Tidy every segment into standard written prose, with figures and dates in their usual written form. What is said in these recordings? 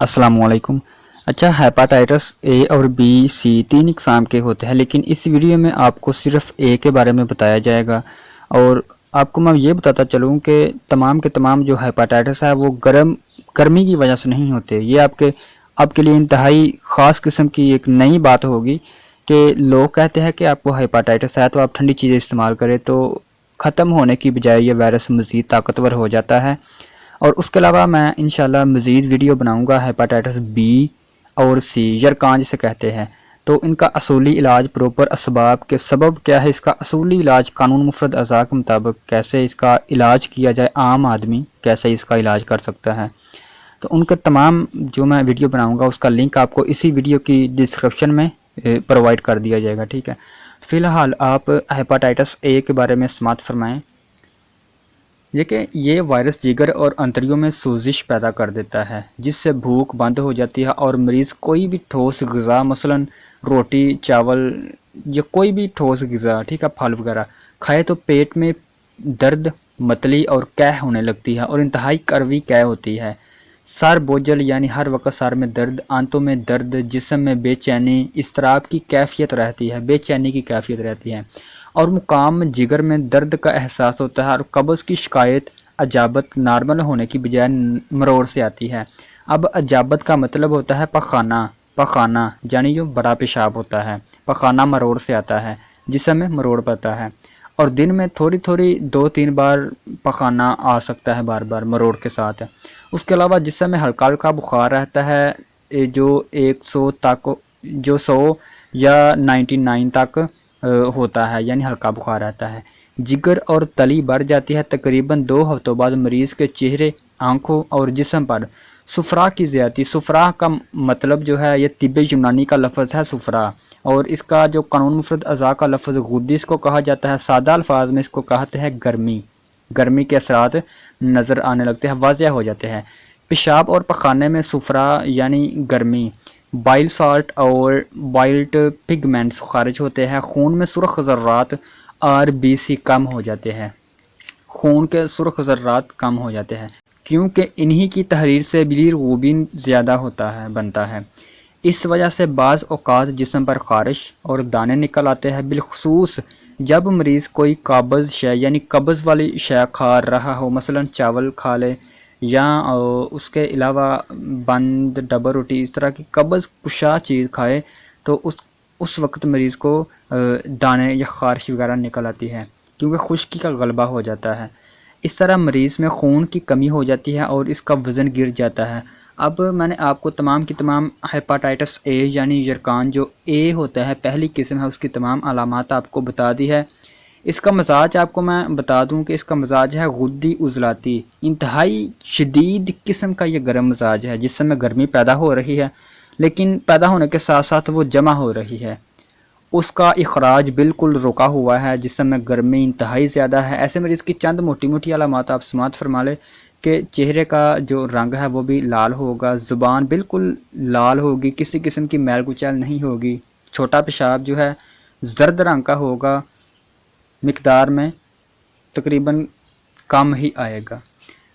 अस्सलाम वालेकुम। अच्छा, हेपाटाइटिस ए और बी सी तीन इकसाम के होते हैं, लेकिन इस वीडियो में आपको सिर्फ ए के बारे में बताया जाएगा। और आपको मैं ये बताता चलूँ कि तमाम के तमाम जो हेपाटाइटिस है वो गर्मी की वजह से नहीं होते। ये आपके लिए इंतहाई ख़ास किस्म की एक नई बात होगी कि लोग कहते हैं कि आपको हेपाटाइटिस है तो आप ठंडी चीज़ें इस्तेमाल करें, तो ख़त्म होने की बजाय ये वायरस मज़ीद ताकतवर हो जाता है। और उसके अलावा मैं इंशाल्लाह मज़ीद वीडियो बनाऊंगा हेपाटाइटिस बी और सी, यरकान जिसे कहते हैं, तो इनका असूली इलाज, प्रॉपर असबाब के सबब क्या है, इसका असूली इलाज कानून मुफरद अज़ा के मुताबिक कैसे इसका इलाज किया जाए, आम आदमी कैसे इसका इलाज कर सकता है, तो उनके तमाम जो मैं वीडियो बनाऊंगा उसका लिंक आपको इसी वीडियो की डिस्क्रिप्शन में प्रोवाइड कर दिया जाएगा। ठीक है, फ़िलहाल आप हेपाटाइटिस ए के बारे में समाअत फरमाएँ। देखिए, ये वायरस जिगर और अंतड़ियों में सूजिश पैदा कर देता है, जिससे भूख बंद हो जाती है और मरीज़ कोई भी ठोस ग़िज़ा, मसलन रोटी, चावल या कोई भी ठोस ग़िज़ा, ठीक है, फल वगैरह खाए तो पेट में दर्द, मतली और कैं होने लगती है और इंतहाई कड़वी कैं होती है। सर बोझल यानी हर वक्त सर में दर्द, आंतों में दर्द, जिस्म में बेचैनी, इज़्तिराब की कैफियत रहती है, बेचैनी की कैफियत रहती है और मुकाम जिगर में दर्द का एहसास होता है और कब्ज़ की शिकायत अजाबत नॉर्मल होने की बजाय मरोड़ से आती है। अब अजाबत का मतलब होता है पखाना यानी जो बड़ा पेशाब होता है, पखाना मरोड़ से आता है, जिस्म में मरोड़ पड़ता है और दिन में थोड़ी थोड़ी 2-3 बार पखाना आ सकता है, बार बार मरोड़ के साथ। उसके अलावा जिस्म में हल्का हल्का बुखार रहता है, जो 100 तक, जो 100 या 99 तक होता है, यानी हल्का बुखार रहता है। जिगर और तली बढ़ जाती है। तकरीबन 2 हफ्तों बाद मरीज़ के चेहरे, आँखों और जिस्म पर सुफरा की ज़्यादती, सुफरा का मतलब जो है ये तिब्बी यूनानी का लफ्ज़ है सुफरा, और इसका जो कानून मुफरद अज़ा का लफ्ज़ गुद्दी इसको कहा जाता है। सादा अल्फाज में इसको कहते हैं गर्मी के असरात नज़र आने लगते हैं, वाज़ह हो जाते हैं। पेशाब और पखाने में सुफरा यानी गर्मी, बाइल साल्ट और वाइल्ट पिगमेंट्स खारिज होते हैं। खून में सुर्ख ज़र्रात RBC कम हो जाते हैं, खून के सुर्ख ज़र्रात कम हो जाते हैं, क्योंकि इन्हीं की तहरीर से बिलीरुबिन ज़्यादा बनता है। इस वजह से बाज़ औक़ात जिस्म पर ख़ारिश और दाने निकल आते हैं, बिलखुसूस जब मरीज़ कोई काबज़ शय यानी कब्ज़ वाली शय खा रहा हो, मसलन चावल खा ले या उसके अलावा बंद डबल रोटी, इस तरह की कब्ज़ कुशा चीज़ खाए तो उस वक्त मरीज़ को दाने या ख़ारिश वगैरह निकल आती है, क्योंकि खुश्की का गलबा हो जाता है। इस तरह मरीज़ में खून की कमी हो जाती है और इसका वज़न गिर जाता है। अब मैंने आपको तमाम की तमाम हेपाटाइटिस ए यानी यरकान जो ए होता है, पहली किस्म है, उसकी तमाम अलामात आपको बता दी है। इसका मजाज आपको मैं बता दूं कि इसका मजाज है गुद्दी उजलाती, इंतहाई शदीद किस्म का ये गर्म मजाज है, जिस समय गर्मी पैदा हो रही है, लेकिन पैदा होने के साथ साथ वो जमा हो रही है। उसका इखराज बिल्कुल रुका हुआ है, जिस समय गर्मी इंतहाई ज़्यादा है। ऐसे मरीज़ की चंद मोटी मोटी अलामात आप समात फरमा लें कि चेहरे का जो रंग है वो भी लाल होगा, ज़ुबान बिल्कुल लाल होगी, किसी किस्म की मैल कुचैल नहीं होगी, छोटा पेशाब जो है जर्द रंग का होगा, मिकदार में तकरीबन कम ही आएगा।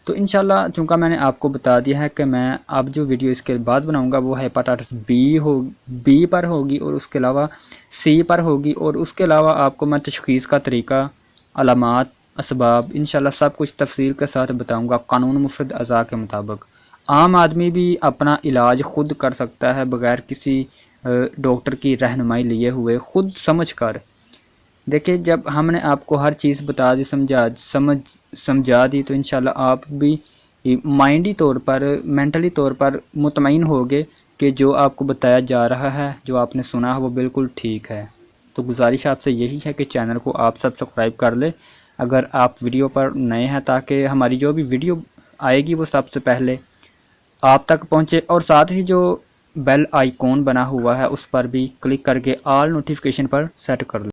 तो इंशाल्लाह चूँकि मैंने आपको बता दिया है कि मैं अब जो वीडियो इसके बाद बनाऊंगा वो हेपाटाइटिस बी पर होगी और उसके अलावा सी पर होगी, और उसके अलावा आपको मैं तशख़ीस का तरीका, अलामात, असबाब इंशाल्लाह सब कुछ तफसील के साथ बताऊंगा कानून मुफरद अज़ा के मुताबिक। आम आदमी भी अपना इलाज खुद कर सकता है बग़ैर किसी डॉक्टर की रहनुमाई लिए हुए, खुद समझ कर। देखिए, जब हमने आपको हर चीज़ बता दी, समझा दी, तो इंशाल्लाह आप भी माइंडी तौर पर, मेंटली तौर पर मुतमईन होगे कि जो आपको बताया जा रहा है, जो आपने सुना है वो बिल्कुल ठीक है। तो गुजारिश आपसे यही है कि चैनल को आप सब्सक्राइब कर ले अगर आप वीडियो पर नए हैं, ताकि हमारी जो भी वीडियो आएगी वो सबसे पहले आप तक पहुँचे, और साथ ही जो बेल आइकॉन बना हुआ है उस पर भी क्लिक करके ऑल नोटिफिकेशन पर सेट कर लें।